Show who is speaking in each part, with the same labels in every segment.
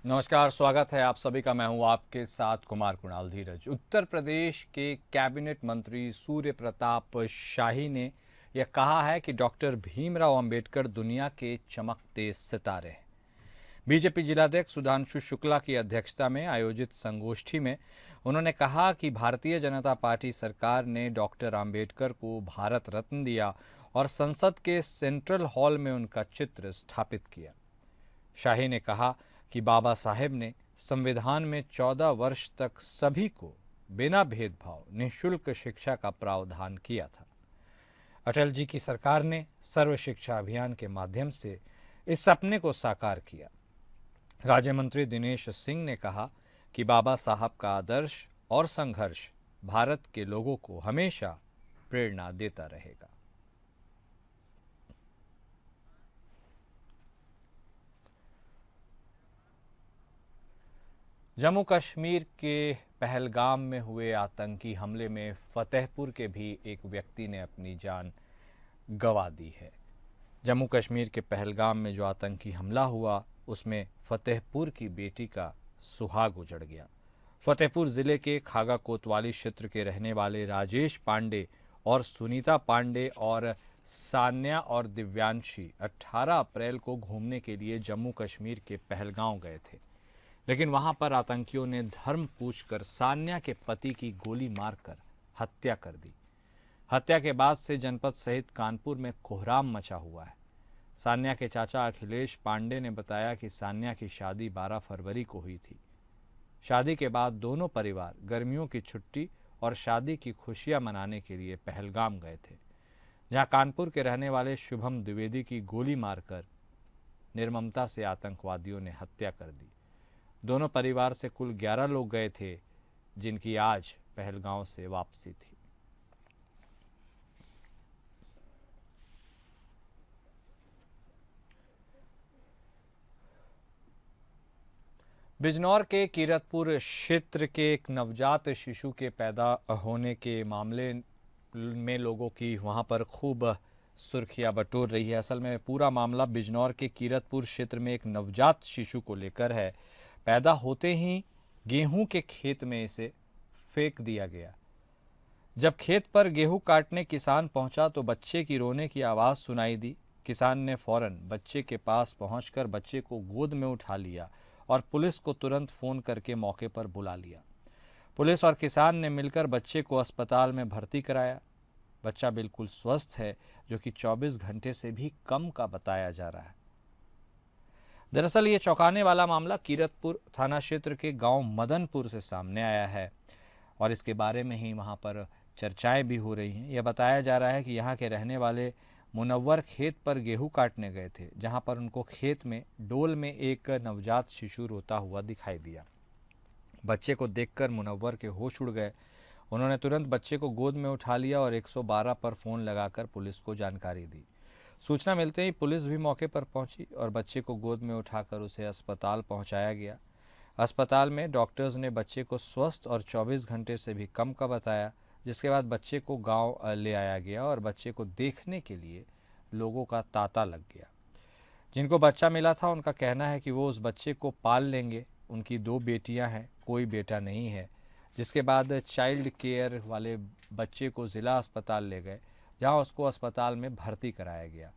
Speaker 1: नमस्कार, स्वागत है आप सभी का। मैं हूं आपके साथ कुमार कुणाल धीरज। उत्तर प्रदेश के कैबिनेट मंत्री सूर्य प्रताप शाही ने यह कहा है कि डॉक्टर भीमराव अंबेडकर दुनिया के चमकते सितारे हैं। बीजेपी जिलाध्यक्ष सुधांशु शुक्ला की अध्यक्षता में आयोजित संगोष्ठी में उन्होंने कहा कि भारतीय जनता पार्टी सरकार ने डॉक्टर अंबेडकर को भारत रत्न दिया और संसद के सेंट्रल हॉल में उनका चित्र स्थापित किया। शाही ने कहा कि बाबा साहेब ने संविधान में 14 वर्ष तक सभी को बिना भेदभाव निःशुल्क शिक्षा का प्रावधान किया था। अटल जी की सरकार ने सर्व शिक्षा अभियान के माध्यम से इस सपने को साकार किया। राज्य मंत्री दिनेश सिंह ने कहा कि बाबा साहब का आदर्श और संघर्ष भारत के लोगों को हमेशा प्रेरणा देता रहेगा। जम्मू कश्मीर के पहलगाम में हुए आतंकी हमले में फतेहपुर के भी एक व्यक्ति ने अपनी जान गंवा दी है। जम्मू कश्मीर के पहलगाम में जो आतंकी हमला हुआ उसमें फतेहपुर की बेटी का सुहाग उजड़ गया। फतेहपुर जिले के खागा कोतवाली क्षेत्र के रहने वाले राजेश पांडे और सुनीता पांडे और सान्या और दिव्यांशी 18 अप्रैल को घूमने के लिए जम्मू कश्मीर के पहलगांव गए थे, लेकिन वहां पर आतंकियों ने धर्म पूछकर सान्या के पति की गोली मारकर हत्या कर दी। हत्या के बाद से जनपद सहित कानपुर में कोहराम मचा हुआ है। सान्या के चाचा अखिलेश पांडे ने बताया कि सान्या की शादी 12 फरवरी को हुई थी। शादी के बाद दोनों परिवार गर्मियों की छुट्टी और शादी की खुशियां मनाने के लिए पहलगाम गए थे, जहां कानपुर के रहने वाले शुभम द्विवेदी की गोली मारकर निर्ममता से आतंकवादियों ने हत्या कर दी। दोनों परिवार से कुल 11 लोग गए थे, जिनकी आज पहलगांव से वापसी थी। बिजनौर के कीरतपुर क्षेत्र के एक नवजात शिशु के पैदा होने के मामले में लोगों की वहां पर खूब सुर्खियां बटोर रही है। असल में पूरा मामला बिजनौर के कीरतपुर क्षेत्र में एक नवजात शिशु को लेकर है। पैदा होते ही गेहूं के खेत में इसे फेंक दिया गया। जब खेत पर गेहूं काटने किसान पहुंचा तो बच्चे की रोने की आवाज़ सुनाई दी। किसान ने फौरन बच्चे के पास पहुंचकर बच्चे को गोद में उठा लिया और पुलिस को तुरंत फ़ोन करके मौके पर बुला लिया। पुलिस और किसान ने मिलकर बच्चे को अस्पताल में भर्ती कराया। बच्चा बिल्कुल स्वस्थ है, जो कि 24 घंटे से भी कम का बताया जा रहा है। दरअसल ये चौंकाने वाला मामला कीरतपुर थाना क्षेत्र के गांव मदनपुर से सामने आया है और इसके बारे में ही वहां पर चर्चाएं भी हो रही हैं। यह बताया जा रहा है कि यहां के रहने वाले मुनव्वर खेत पर गेहूं काटने गए थे, जहां पर उनको खेत में डोल में एक नवजात शिशु रोता हुआ दिखाई दिया। बच्चे को देखकर मुनव्वर के होश उड़ गए। उन्होंने तुरंत बच्चे को गोद में उठा लिया और 112 पर फ़ोन लगाकर पुलिस को जानकारी दी। सूचना मिलते ही पुलिस भी मौके पर पहुंची और बच्चे को गोद में उठाकर उसे अस्पताल पहुंचाया गया। अस्पताल में डॉक्टर्स ने बच्चे को स्वस्थ और 24 घंटे से भी कम का बताया, जिसके बाद बच्चे को गांव ले आया गया और बच्चे को देखने के लिए लोगों का तांता लग गया। जिनको बच्चा मिला था उनका कहना है कि वो उस बच्चे को पाल लेंगे। उनकी 2 बेटियां हैं, कोई बेटा नहीं है। जिसके बाद चाइल्ड केयर वाले बच्चे को ज़िला अस्पताल ले गए, जहां उसको अस्पताल में भर्ती कराया गया।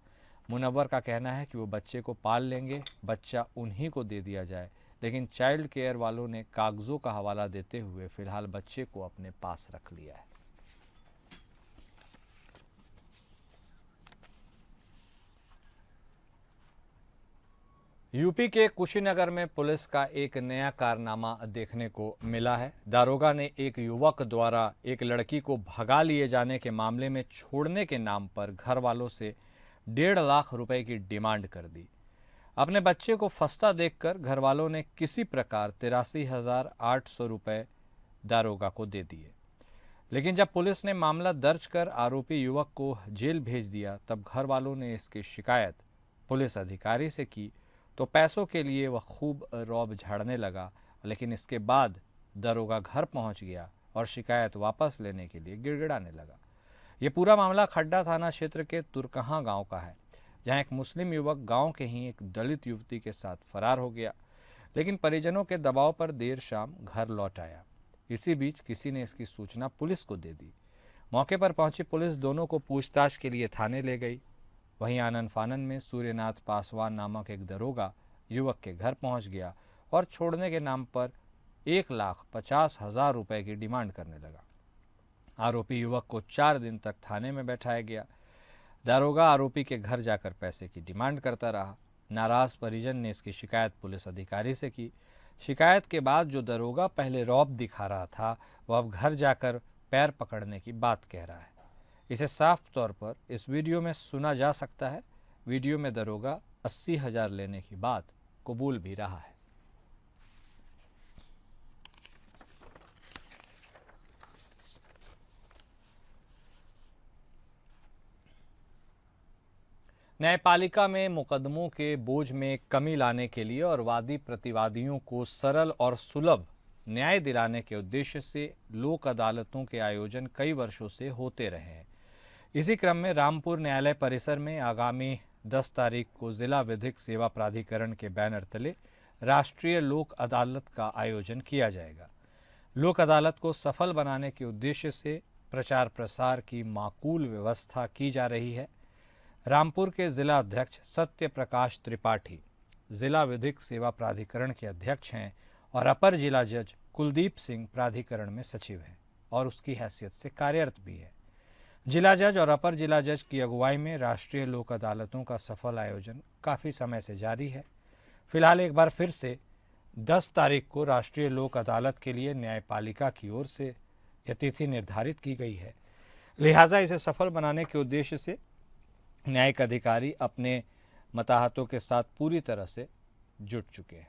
Speaker 1: मुनव्वर का कहना है कि वो बच्चे को पाल लेंगे, बच्चा उन्हीं को दे दिया जाए, लेकिन चाइल्ड केयर वालों ने कागज़ों का हवाला देते हुए फ़िलहाल बच्चे को अपने पास रख लिया है। यूपी के कुशीनगर में पुलिस का एक नया कारनामा देखने को मिला है। दारोगा ने एक युवक द्वारा एक लड़की को भगा लिए जाने के मामले में छोड़ने के नाम पर घर वालों से 1.5 लाख रुपए की डिमांड कर दी। अपने बच्चे को फंसता देखकर घर वालों ने किसी प्रकार 83,800 रुपये दारोगा को दे दिए, लेकिन जब पुलिस ने मामला दर्ज कर आरोपी युवक को जेल भेज दिया, तब घर वालों ने इसकी शिकायत पुलिस अधिकारी से की तो पैसों के लिए वह खूब रौब झाड़ने लगा। लेकिन इसके बाद दरोगा घर पहुंच गया और शिकायत वापस लेने के लिए गिड़गिड़ाने लगा। ये पूरा मामला खड्डा थाना क्षेत्र के तुरकहां गांव का है, जहां एक मुस्लिम युवक गांव के ही एक दलित युवती के साथ फरार हो गया। लेकिन परिजनों के दबाव पर देर शाम घर लौट आया। इसी बीच किसी ने इसकी सूचना पुलिस को दे दी। मौके पर पहुंची पुलिस दोनों को पूछताछ के लिए थाने ले गई। वहीं आनन फानन में सूर्यनाथ पासवान नामक एक दरोगा युवक के घर पहुंच गया और छोड़ने के नाम पर 1,50,000 रुपए की डिमांड करने लगा। आरोपी युवक को 4 दिन तक थाने में बैठाया गया। दारोगा आरोपी के घर जाकर पैसे की डिमांड करता रहा। नाराज परिजन ने इसकी शिकायत पुलिस अधिकारी से की। शिकायत के बाद जो दरोगा पहले रौब दिखा रहा था वह अब घर जाकर पैर पकड़ने की बात कह रहा है। इसे साफ तौर पर इस वीडियो में सुना जा सकता है। वीडियो में दरोगा 80,000 लेने की बात कबूल भी रहा है। न्यायपालिका में मुकदमों के बोझ में कमी लाने के लिए और वादी प्रतिवादियों को सरल और सुलभ न्याय दिलाने के उद्देश्य से लोक अदालतों के आयोजन कई वर्षों से होते रहे हैं। इसी क्रम में रामपुर न्यायालय परिसर में आगामी 10 तारीख को जिला विधिक सेवा प्राधिकरण के बैनर तले राष्ट्रीय लोक अदालत का आयोजन किया जाएगा। लोक अदालत को सफल बनाने के उद्देश्य से प्रचार प्रसार की माकूल व्यवस्था की जा रही है। रामपुर के जिला अध्यक्ष सत्य प्रकाश त्रिपाठी जिला विधिक सेवा प्राधिकरण के अध्यक्ष हैं और अपर जिला जज कुलदीप सिंह प्राधिकरण में सचिव हैं और उसकी हैसियत से कार्यरत भी है। जिला जज और अपर जिला जज की अगुवाई में राष्ट्रीय लोक अदालतों का सफल आयोजन काफ़ी समय से जारी है। फिलहाल एक बार फिर से 10 तारीख को राष्ट्रीय लोक अदालत के लिए न्यायपालिका की ओर से यह तिथि निर्धारित की गई है। लिहाजा इसे सफल बनाने के उद्देश्य से न्यायिक अधिकारी अपने मताहतों के साथ पूरी तरह से जुट चुके हैं।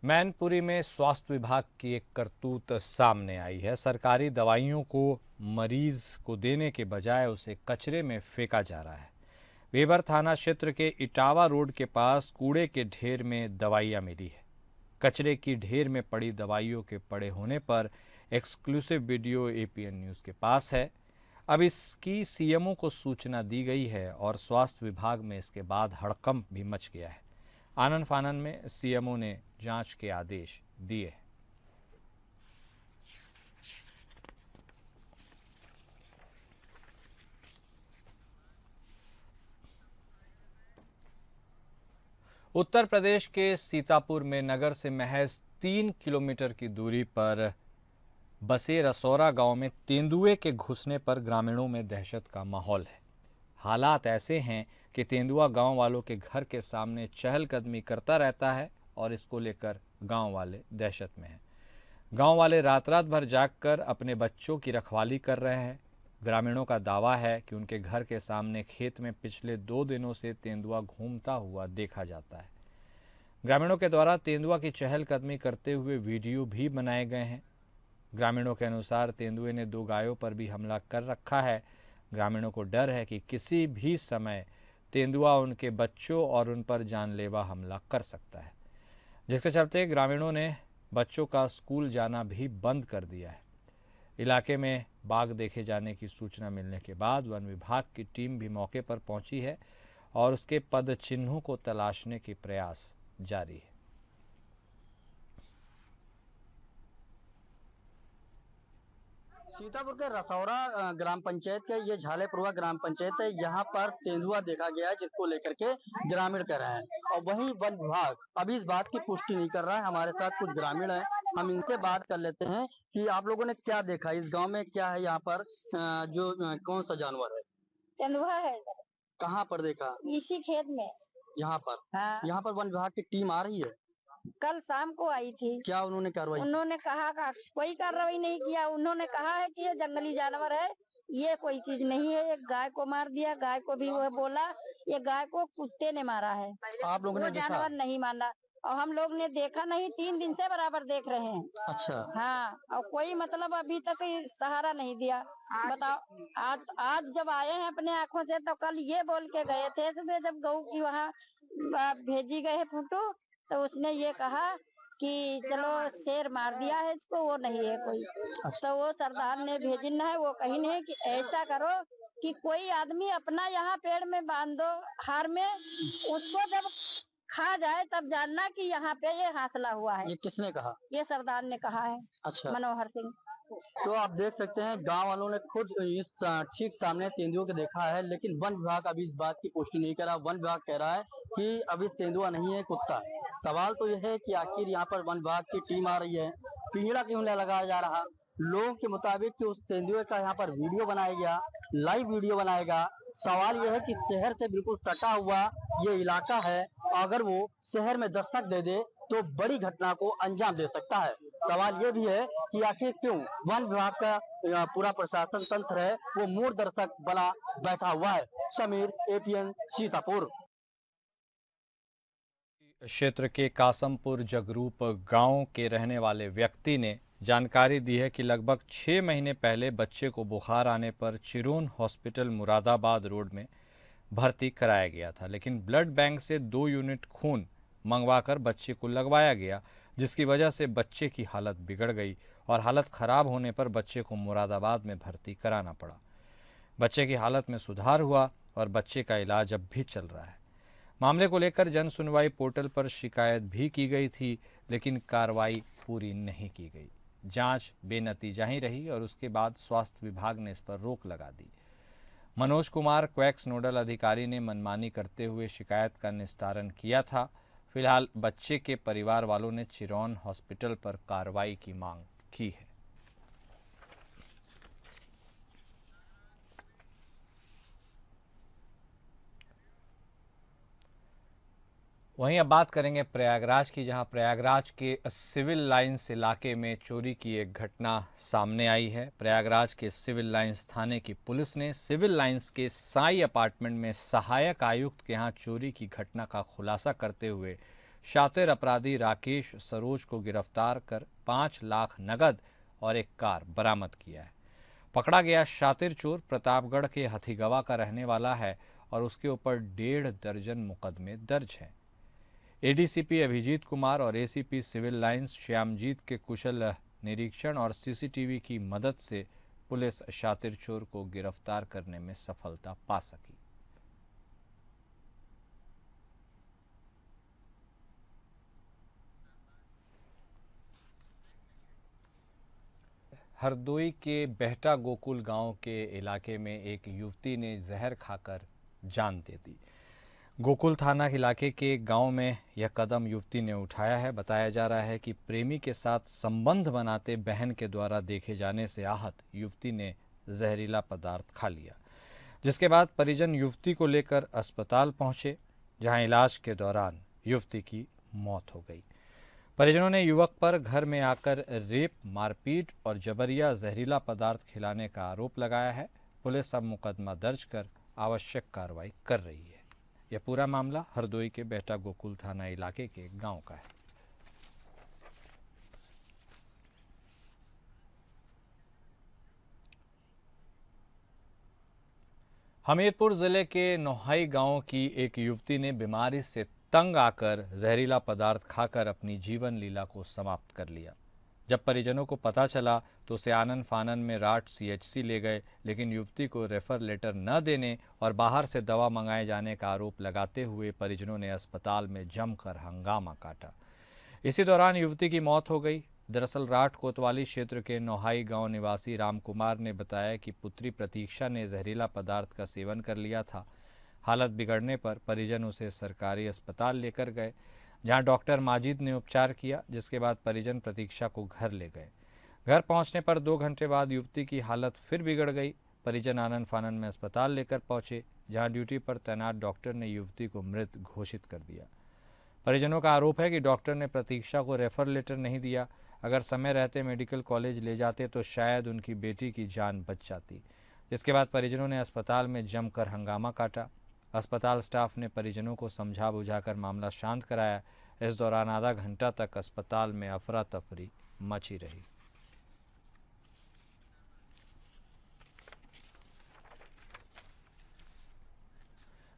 Speaker 1: मैनपुरी में स्वास्थ्य विभाग की एक करतूत सामने आई है। सरकारी दवाइयों को मरीज को देने के बजाय उसे कचरे में फेंका जा रहा है। वेबर थाना क्षेत्र के इटावा रोड के पास कूड़े के ढेर में दवाइयां मिली है। कचरे की ढेर में पड़ी दवाइयों के पड़े होने पर एक्सक्लूसिव वीडियो एपीएन न्यूज़ के पास है। अब इसकी सीएमओ को सूचना दी गई है और स्वास्थ्य विभाग में इसके बाद हड़कंप भी मच गया है। आनन फानन में सीएमओ ने जांच के आदेश दिए। उत्तर प्रदेश के सीतापुर में नगर से महज 3 किलोमीटर की दूरी पर बसे रसौरा गांव में तेंदुए के घुसने पर ग्रामीणों में दहशत का माहौल है। हालात ऐसे हैं कि तेंदुआ गांव वालों के घर के सामने चहलकदमी करता रहता है और इसको लेकर गांव वाले दहशत में हैं। गांव वाले रात रात भर जागकर अपने बच्चों की रखवाली कर रहे हैं। ग्रामीणों का दावा है कि उनके घर के सामने खेत में पिछले 2 दिनों से तेंदुआ घूमता हुआ देखा जाता है। ग्रामीणों के द्वारा तेंदुआ की चहलकदमी करते हुए वीडियो भी बनाए गए हैं। ग्रामीणों के अनुसार तेंदुए ने 2 गायों पर भी हमला कर रखा है। ग्रामीणों को डर है कि किसी भी समय तेंदुआ उनके बच्चों और उन पर जानलेवा हमला कर सकता है, जिसके चलते ग्रामीणों ने बच्चों का स्कूल जाना भी बंद कर दिया है। इलाके में बाघ देखे जाने की सूचना मिलने के बाद वन विभाग की टीम भी मौके पर पहुंची है और उसके पद चिन्हों को तलाशने के प्रयास जारी है।
Speaker 2: सीतापुर के रसौरा ग्राम पंचायत के ये झालेपुरवा ग्राम पंचायत है। यहाँ पर तेंदुआ देखा गया है, जिसको लेकर के ग्रामीण कह रहे हैं और वहीं वन विभाग अभी इस बात की पुष्टि नहीं कर रहा है। हमारे साथ कुछ ग्रामीण हैं, हम इनसे बात कर लेते हैं कि आप लोगों ने क्या देखा इस गांव में, क्या है यहाँ पर जो कौन सा जानवर है?
Speaker 3: तेंदुआ है।
Speaker 2: कहाँ पर देखा?
Speaker 3: इसी खेत में।
Speaker 2: यहाँ पर?
Speaker 3: हाँ।
Speaker 2: यहाँ पर वन विभाग की टीम आ रही है?
Speaker 3: कल शाम को आई थी।
Speaker 2: क्या उन्होंने कार्रवाई?
Speaker 3: उन्होंने कहा कोई कार्रवाई नहीं किया। उन्होंने कहा है कि ये जंगली जानवर है, ये कोई चीज नहीं है। एक गाय को मार दिया, गाय को भी वो बोला ये गाय को कुत्ते ने मारा है।
Speaker 2: आप लोगों ने देखा?
Speaker 3: जानवर नहीं मारा और हम लोग ने देखा नहीं, 3 दिन से बराबर देख रहे हैं।
Speaker 2: अच्छा।
Speaker 3: हाँ, और कोई मतलब अभी तक सहारा नहीं दिया। बताओ, आज जब आए हैं अपने आँखों से, तो कल ये बोल के गए थे सुबह जब गऊ की वहाँ भेजी गए फोटो, तो उसने ये कहा कि चलो शेर मार दिया है इसको, वो नहीं है कोई। तो वो सरदार ने भेजी है, वो कही नहीं कि ऐसा करो कि कोई आदमी अपना यहाँ पेड़ में बांध दो हार में, उसको जब खा जाए तब जानना कि यहाँ पे ये हासिला हुआ है।
Speaker 2: ये किसने कहा?
Speaker 3: ये सरदार ने कहा है,
Speaker 2: अच्छा,
Speaker 3: मनोहर सिंह।
Speaker 2: तो आप देख सकते हैं गांव वालों ने खुद इस ठीक सामने तेंदुआ को देखा है, लेकिन वन विभाग अभी इस बात की पुष्टि नहीं करा। वन विभाग कह रहा है कि अभी तेंदुआ नहीं है, कुत्ता है। सवाल तो यह है कि आखिर यहाँ पर वन विभाग की टीम आ रही है, पिंजरा क्यों नहीं लगाया जा रहा? लोगों के मुताबिक कि उस तेंदुए का यहाँ पर वीडियो बनाया गया, लाइव वीडियो बनाएगा। सवाल यह है कि शहर से बिल्कुल सटा हुआ ये इलाका है, अगर वो शहर में दस्तक दे दे तो बड़ी घटना को अंजाम दे सकता है। सवाल ये भी है कि आखिर क्यों वन विभाग का पूरा प्रशासन तंत्र है वो मूड दर्शक बना बैठा हुआ है। समीर, एपीएन, सीतापुर।
Speaker 1: क्षेत्र के कासमपुर जगरूप गांव के रहने वाले व्यक्ति ने जानकारी दी है कि लगभग 6 महीने पहले बच्चे को बुखार आने पर चिरोन हॉस्पिटल मुरादाबाद रोड में भर्ती कराया गया था, लेकिन ब्लड बैंक से 2 यूनिट खून मंगवाकर बच्चे को लगवाया गया, जिसकी वजह से बच्चे की हालत बिगड़ गई और हालत खराब होने पर बच्चे को मुरादाबाद में भर्ती कराना पड़ा। बच्चे की हालत में सुधार हुआ और बच्चे का इलाज अब भी चल रहा है। मामले को लेकर जन सुनवाई पोर्टल पर शिकायत भी की गई थी, लेकिन कार्रवाई पूरी नहीं की गई। जांच बेनतीजा ही रही और उसके बाद स्वास्थ्य विभाग ने इस पर रोक लगा दी। मनोज कुमार क्वैक्स नोडल अधिकारी ने मनमानी करते हुए शिकायत का निस्तारण किया था। फिलहाल बच्चे के परिवार वालों ने चिरौन हॉस्पिटल पर कार्रवाई की मांग की है। वहीं अब बात करेंगे प्रयागराज की, जहां प्रयागराज के सिविल लाइंस इलाके में चोरी की एक घटना सामने आई है। प्रयागराज के सिविल लाइंस थाने की पुलिस ने सिविल लाइंस के साई अपार्टमेंट में सहायक आयुक्त के यहां चोरी की घटना का खुलासा करते हुए शातिर अपराधी राकेश सरोज को गिरफ्तार कर 5 लाख नगद और एक कार बरामद किया है। पकड़ा गया शातिर चोर प्रतापगढ़ के हथीगवा का रहने वाला है और उसके ऊपर 1.5 दर्जन मुकदमे दर्ज हैं। एडीसीपी अभिजीत कुमार और एसीपी सिविल लाइंस श्यामजीत के कुशल निरीक्षण और सीसीटीवी की मदद से पुलिस शातिर चोर को गिरफ्तार करने में सफलता पा सकी। हरदोई के बेहटा गोकुल गांव के इलाके में एक युवती ने जहर खाकर जान दे दी। गोकुल थाना इलाके के गांव में यह कदम युवती ने उठाया है। बताया जा रहा है कि प्रेमी के साथ संबंध बनाते बहन के द्वारा देखे जाने से आहत युवती ने जहरीला पदार्थ खा लिया, जिसके बाद परिजन युवती को लेकर अस्पताल पहुंचे, जहां इलाज के दौरान युवती की मौत हो गई। परिजनों ने युवक पर घर में आकर रेप, मारपीट और जबरिया जहरीला पदार्थ खिलाने का आरोप लगाया है। पुलिस अब मुकदमा दर्ज कर आवश्यक कार्रवाई कर रही है। यह पूरा मामला हरदोई के बेहटा गोकुल थाना इलाके के गांव का है। हमीरपुर जिले के नोहाई गांव की एक युवती ने बीमारी से तंग आकर जहरीला पदार्थ खाकर अपनी जीवन लीला को समाप्त कर लिया। जब परिजनों को पता चला तो उसे आनन फानन में राट सीएचसी ले गए, लेकिन युवती को रेफर लेटर न देने और बाहर से दवा मंगाए जाने का आरोप लगाते हुए परिजनों ने अस्पताल में जमकर हंगामा काटा। इसी दौरान युवती की मौत हो गई। दरअसल राट कोतवाली क्षेत्र के नोहाई गांव निवासी रामकुमार ने बताया कि पुत्री प्रतीक्षा ने जहरीला पदार्थ का सेवन कर लिया था। हालत बिगड़ने पर परिजन उसे सरकारी अस्पताल लेकर गए, जहां डॉक्टर माजिद ने उपचार किया, जिसके बाद परिजन प्रतीक्षा को घर ले गए। घर पहुंचने पर 2 घंटे बाद युवती की हालत फिर बिगड़ गई। परिजन आनन फानन में अस्पताल लेकर पहुंचे, जहां ड्यूटी पर तैनात डॉक्टर ने युवती को मृत घोषित कर दिया। परिजनों का आरोप है कि डॉक्टर ने प्रतीक्षा को रेफर लेटर नहीं दिया। अगर समय रहते मेडिकल कॉलेज ले जाते तो शायद उनकी बेटी की जान बच जाती। जिसके बाद परिजनों ने अस्पताल में जमकर हंगामा काटा। अस्पताल स्टाफ ने परिजनों को समझा बुझाकर मामला शांत कराया। इस दौरान आधा घंटा तक अस्पताल में अफरा तफरी मची रही।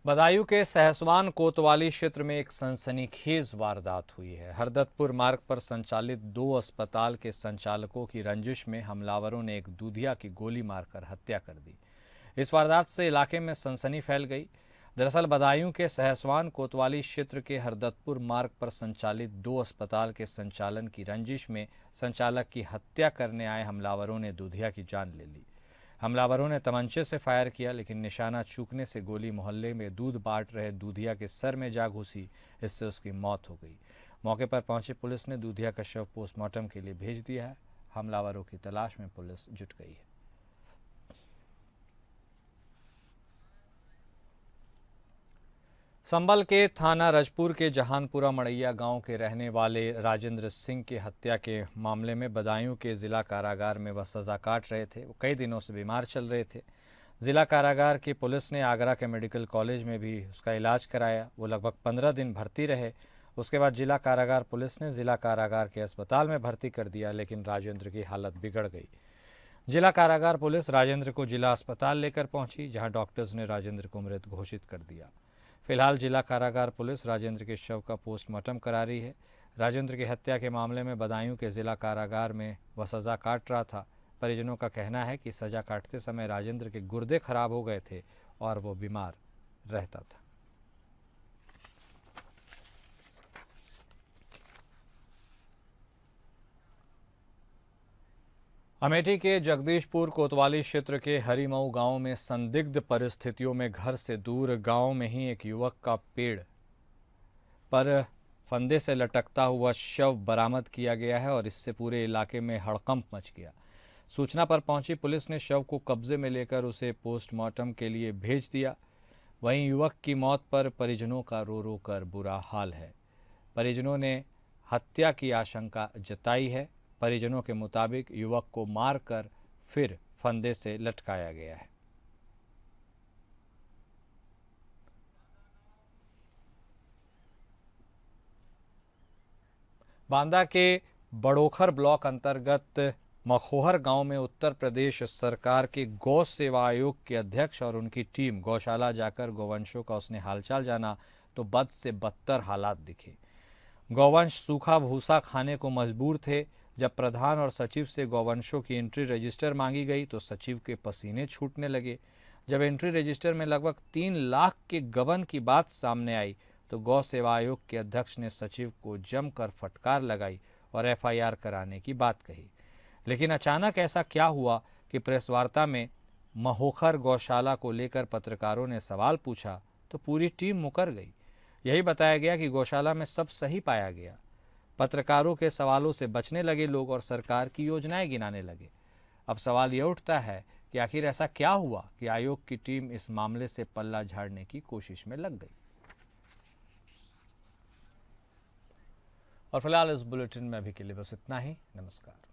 Speaker 1: बदायूं के सहसवान कोतवाली क्षेत्र में एक सनसनीखेज वारदात हुई है। हरदत्तपुर मार्ग पर संचालित 2 अस्पताल के संचालकों की रंजिश में हमलावरों ने एक दूधिया की गोली मारकर हत्या कर दी। इस वारदात से इलाके में सनसनी फैल गई। दरअसल बदायूं के सहसवान कोतवाली क्षेत्र के हरदत्तपुर मार्ग पर संचालित 2 अस्पताल के संचालन की रंजिश में संचालक की हत्या करने आए हमलावरों ने दूधिया की जान ले ली। हमलावरों ने तमंचे से फायर किया, लेकिन निशाना चूकने से गोली मोहल्ले में दूध बांट रहे दूधिया के सर में जा घुसी। इससे उसकी मौत हो गई। मौके पर पहुंची पुलिस ने दूधिया का शव पोस्टमार्टम के लिए भेज दिया है। हमलावरों की तलाश में पुलिस जुट गई है। संभल के थाना रजपुर के जहानपुरा मड़ैया गांव के रहने वाले राजेंद्र सिंह की हत्या के मामले में बदायूं के जिला कारागार में वह सजा काट रहे थे। वो कई दिनों से बीमार चल रहे थे। जिला कारागार की पुलिस ने आगरा के मेडिकल कॉलेज में भी उसका इलाज कराया। वो लगभग 15 दिन भर्ती रहे। उसके बाद जिला कारागार पुलिस ने जिला कारागार के अस्पताल में भर्ती कर दिया, लेकिन राजेंद्र की हालत बिगड़ गई। जिला कारागार पुलिस राजेंद्र को जिला अस्पताल लेकर पहुंची, जहां डॉक्टर्स ने राजेंद्र को मृत घोषित कर दिया। फिलहाल जिला कारागार पुलिस राजेंद्र के शव का पोस्टमार्टम करा रही है। राजेंद्र की हत्या के मामले में बदायूं के जिला कारागार में वह सजा काट रहा था। परिजनों का कहना है कि सजा काटते समय राजेंद्र के गुर्दे खराब हो गए थे और वो बीमार रहता था। अमेठी के जगदीशपुर कोतवाली क्षेत्र के हरिमऊ गांव में संदिग्ध परिस्थितियों में घर से दूर गांव में ही एक युवक का पेड़ पर फंदे से लटकता हुआ शव बरामद किया गया है और इससे पूरे इलाके में हड़कंप मच गया। सूचना पर पहुंची पुलिस ने शव को कब्जे में लेकर उसे पोस्टमार्टम के लिए भेज दिया। वहीं युवक की मौत पर परिजनों का रो रो कर बुरा हाल है। परिजनों ने हत्या की आशंका जताई है। परिजनों के मुताबिक युवक को मारकर फिर फंदे से लटकाया गया है। बांदा के बड़ोखर ब्लॉक अंतर्गत मखोहर गांव में उत्तर प्रदेश सरकार के गौ सेवा आयोग के अध्यक्ष और उनकी टीम गौशाला जाकर गौवंशों का उसने हालचाल जाना तो बद से बदतर हालात दिखे। गौवंश सूखा भूसा खाने को मजबूर थे। जब प्रधान और सचिव से गौवंशों की एंट्री रजिस्टर मांगी गई तो सचिव के पसीने छूटने लगे। जब एंट्री रजिस्टर में लगभग 3 लाख के गबन की बात सामने आई तो गौ सेवा आयोग के अध्यक्ष ने सचिव को जमकर फटकार लगाई और एफआईआर कराने की बात कही। लेकिन अचानक ऐसा क्या हुआ कि प्रेस वार्ता में महोखर गौशाला को लेकर पत्रकारों ने सवाल पूछा तो पूरी टीम मुकर गई। यही बताया गया कि गौशाला में सब सही पाया गया। पत्रकारों के सवालों से बचने लगे लोग और सरकार की योजनाएं गिनाने लगे। अब सवाल यह उठता है कि आखिर ऐसा क्या हुआ कि आयोग की टीम इस मामले से पल्ला झाड़ने की कोशिश में लग गई। और फिलहाल इस बुलेटिन में अभी के लिए बस इतना ही। नमस्कार।